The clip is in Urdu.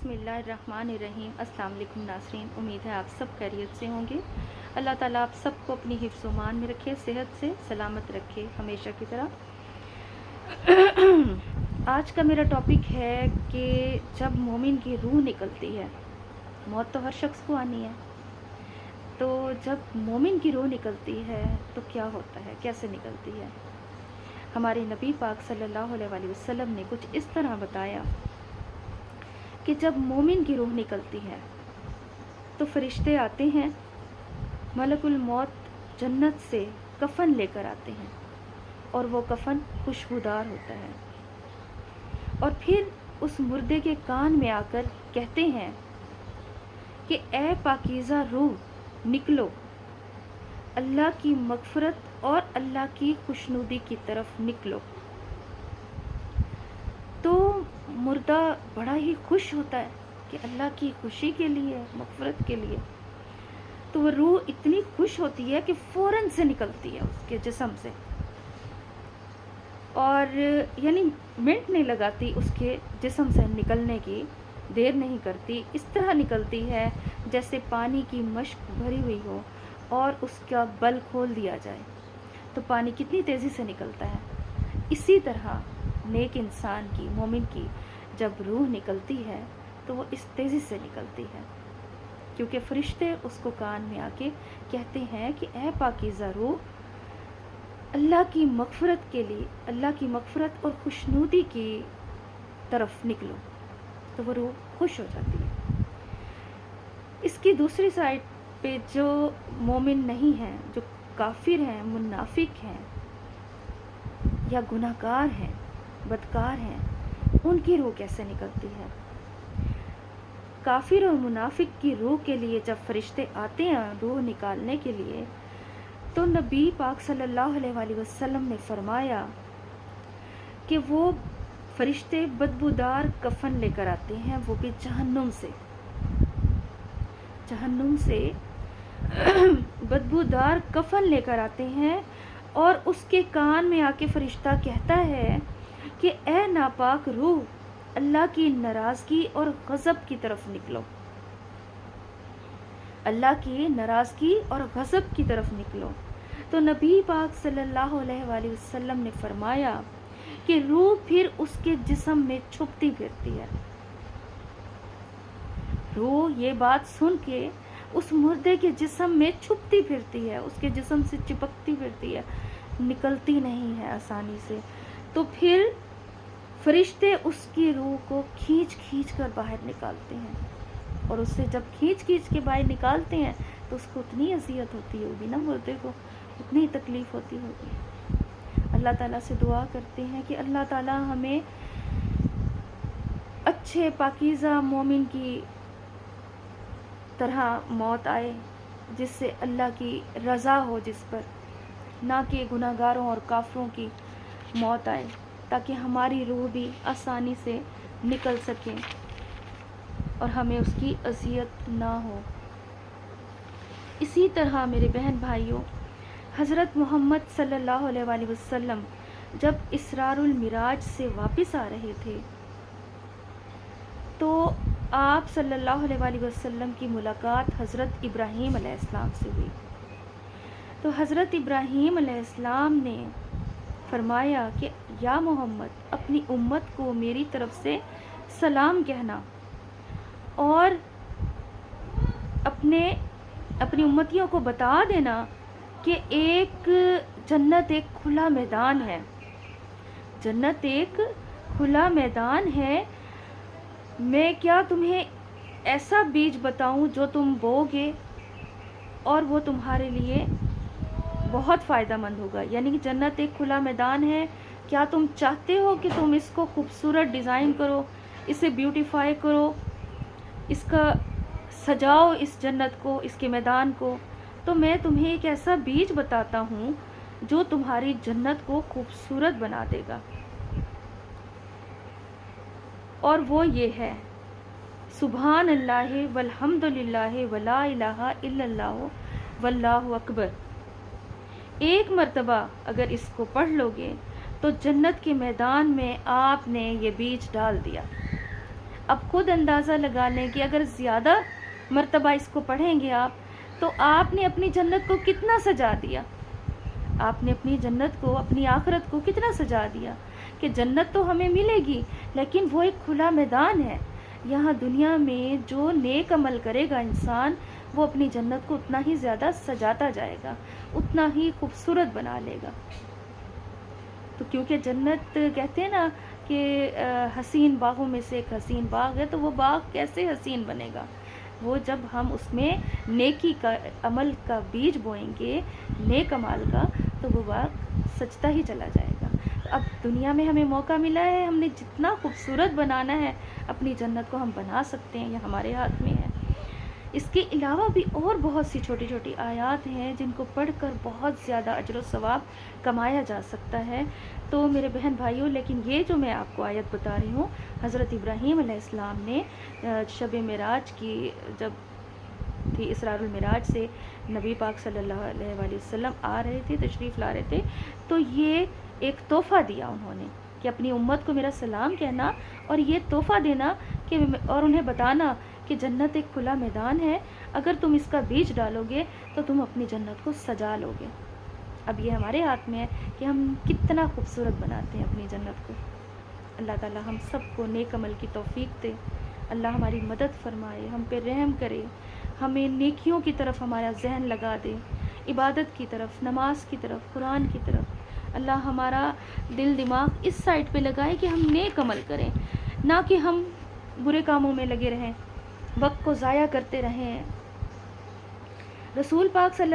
بسم اللہ الرحمن الرحیم۔ السلام علیکم ناظرین، امید ہے آپ سب خیریت سے ہوں گے۔ اللہ تعالیٰ آپ سب کو اپنی حفظ و امان میں رکھے، صحت سے سلامت رکھے ہمیشہ کی طرح۔ آج کا میرا ٹاپک ہے کہ جب مومن کی روح نکلتی ہے، موت تو ہر شخص کو آنی ہے، تو جب مومن کی روح نکلتی ہے تو کیا ہوتا ہے، کیسے نکلتی ہے؟ ہمارے نبی پاک صلی اللہ علیہ وسلم نے کچھ اس طرح بتایا کہ جب مومن کی روح نکلتی ہے تو فرشتے آتے ہیں، ملک الموت جنت سے کفن لے کر آتے ہیں، اور وہ کفن خوشبودار ہوتا ہے، اور پھر اس مردے کے کان میں آ کر کہتے ہیں کہ اے پاکیزہ روح نکلو، اللہ کی مغفرت اور اللہ کی خوشنودی کی طرف نکلو۔ تو مردہ بڑا ہی خوش ہوتا ہے کہ اللہ کی خوشی کے لیے، مغفرت کے لیے، تو وہ روح اتنی خوش ہوتی ہے کہ فوراً سے نکلتی ہے اس کے جسم سے، اور یعنی منٹ نہیں لگاتی اس کے جسم سے نکلنے کی، دیر نہیں کرتی، اس طرح نکلتی ہے جیسے پانی کی مشک بھری ہوئی ہو اور اس کا بل کھول دیا جائے تو پانی کتنی تیزی سے نکلتا ہے۔ اسی طرح نیک انسان کی، مومن کی جب روح نکلتی ہے تو وہ اس تیزی سے نکلتی ہے، کیونکہ فرشتے اس کو کان میں آ کے کہتے ہیں کہ اے پاکیزہ روح، اللہ کی مغفرت کے لیے، اللہ کی مغفرت اور خوشنودی کی طرف نکلو، تو وہ روح خوش ہو جاتی ہے۔ اس کی دوسری سائڈ پہ جو مومن نہیں ہیں، جو کافر ہیں، منافق ہیں یا گناہ گار ہیں، بدکار ہیں، ان کی روح کیسے نکلتی ہے؟ کافر اور منافق کی روح کے لیے جب فرشتے آتے ہیں روح نکالنے کے لیے، تو نبی پاک صلی اللہ علیہ وسلم نے فرمایا کہ وہ فرشتے بدبودار کفن لے کر آتے ہیں، وہ بھی جہنم سے بدبودار کفن لے کر آتے ہیں، اور اس کے کان میں آ کے فرشتہ کہتا ہے کہ اے ناپاک روح، اللہ کی ناراضگی اور غضب کی طرف نکلو، اللہ کی ناراضگی اور غضب کی طرف نکلو۔ تو نبی پاک صلی اللہ علیہ وسلم نے فرمایا کہ روح پھر اس کے جسم میں چھپتی پھرتی ہے۔ روح یہ بات سن کے اس مردے کے جسم میں چھپتی پھرتی ہے، اس کے جسم سے چپکتی پھرتی ہے، نکلتی نہیں ہے آسانی سے۔ تو پھر فرشتے اس کی روح کو کھینچ کھینچ کر باہر نکالتے ہیں، اور اسے جب کھینچ کھینچ کے باہر نکالتے ہیں تو اس کو اتنی اذیت ہوتی ہوگی نا، مردے کو اتنی تکلیف ہوتی ہوگی۔ اللہ تعالیٰ سے دعا کرتے ہیں کہ اللہ تعالیٰ ہمیں اچھے پاکیزہ مومن کی طرح موت آئے، جس سے اللہ کی رضا ہو جس پر، نہ کہ گناہ گاروں اور کافروں کی موت آئے، تاکہ ہماری روح بھی آسانی سے نکل سکے اور ہمیں اس کی اذیت نہ ہو۔ اسی طرح میرے بہن بھائیوں، حضرت محمد صلی اللہ علیہ وسلم جب اسراء المعراج سے واپس آ رہے تھے تو آپ صلی اللہ علیہ وسلم کی ملاقات حضرت ابراہیم علیہ السلام سے ہوئی۔ تو حضرت ابراہیم علیہ السلام نے فرمایا کہ یا محمد، اپنی امت کو میری طرف سے سلام کہنا، اور اپنی امتیوں کو بتا دینا کہ جنت ایک کھلا میدان ہے، جنت ایک کھلا میدان ہے۔ میں کیا تمہیں ایسا بیج بتاؤں جو تم بوگے اور وہ تمہارے لیے بہت فائدہ مند ہوگا؟ یعنی کہ جنت ایک کھلا میدان ہے، کیا تم چاہتے ہو کہ تم اس کو خوبصورت ڈیزائن کرو، اسے بیوٹیفائی کرو، اس کا سجاؤ، اس جنت کو، اس کے میدان کو؟ تو میں تمہیں ایک ایسا بیج بتاتا ہوں جو تمہاری جنت کو خوبصورت بنا دے گا، اور وہ یہ ہے سبحان اللہ والحمد للہ ولا الہ الا اللہ واللہ اکبر۔ ایک مرتبہ اگر اس کو پڑھ لو گے تو جنت کے میدان میں آپ نے یہ بیج ڈال دیا۔ اب خود اندازہ لگا لیں کہ اگر زیادہ مرتبہ اس کو پڑھیں گے آپ تو آپ نے اپنی جنت کو کتنا سجا دیا، آپ نے اپنی جنت کو، اپنی آخرت کو کتنا سجا دیا کہ جنت تو ہمیں ملے گی لیکن وہ ایک کھلا میدان ہے. یہاں دنیا میں جو نیک عمل کرے گا انسان، وہ اپنی جنت کو اتنا ہی زیادہ سجاتا جائے گا، اتنا ہی خوبصورت بنا لے گا. تو کیونکہ جنت کہتے ہیں نا کہ حسین باغوں میں سے ایک حسین باغ ہے، تو وہ باغ کیسے حسین بنے گا؟ وہ جب ہم اس میں نیکی کا عمل کا بیج بوئیں گے، نیک عمل کا، تو وہ باغ سجتا ہی چلا جائے گا. اب دنیا میں ہمیں موقع ملا ہے، ہم نے جتنا خوبصورت بنانا ہے اپنی جنت کو ہم بنا سکتے ہیں، یہ ہمارے ہاتھ میں ہے. اس کے علاوہ بھی اور بہت سی چھوٹی چھوٹی آیات ہیں جن کو پڑھ کر بہت زیادہ اجر و ثواب کمایا جا سکتا ہے. تو میرے بہن بھائیوں، لیکن یہ جو میں آپ کو آیت بتا رہی ہوں، حضرت ابراہیم علیہ السلام نے شب معراج کی جب تھی، اسراء المعراج سے نبی پاک صلی اللہ علیہ وآلہ وسلم آ رہے تھے، تشریف لا رہے تھے، تو یہ ایک تحفہ دیا انہوں نے کہ اپنی امت کو میرا سلام کہنا اور یہ تحفہ دینا کہ اور انہیں بتانا کہ جنت ایک کھلا میدان ہے، اگر تم اس کا بیج ڈالو گے تو تم اپنی جنت کو سجا لو گے. اب یہ ہمارے ہاتھ میں ہے کہ ہم کتنا خوبصورت بناتے ہیں اپنی جنت کو. اللہ تعالی ہم سب کو نیک عمل کی توفیق دے، اللہ ہماری مدد فرمائے، ہم پہ رحم کرے، ہمیں نیکیوں کی طرف ہمارا ذہن لگا دے، عبادت کی طرف، نماز کی طرف، قرآن کی طرف. اللہ ہمارا دل دماغ اس سائڈ پہ لگائے کہ ہم نیک عمل کریں، نہ کہ ہم برے کاموں میں لگے رہیں، وقت کو ضائع کرتے رہیں. رسول پاک صلی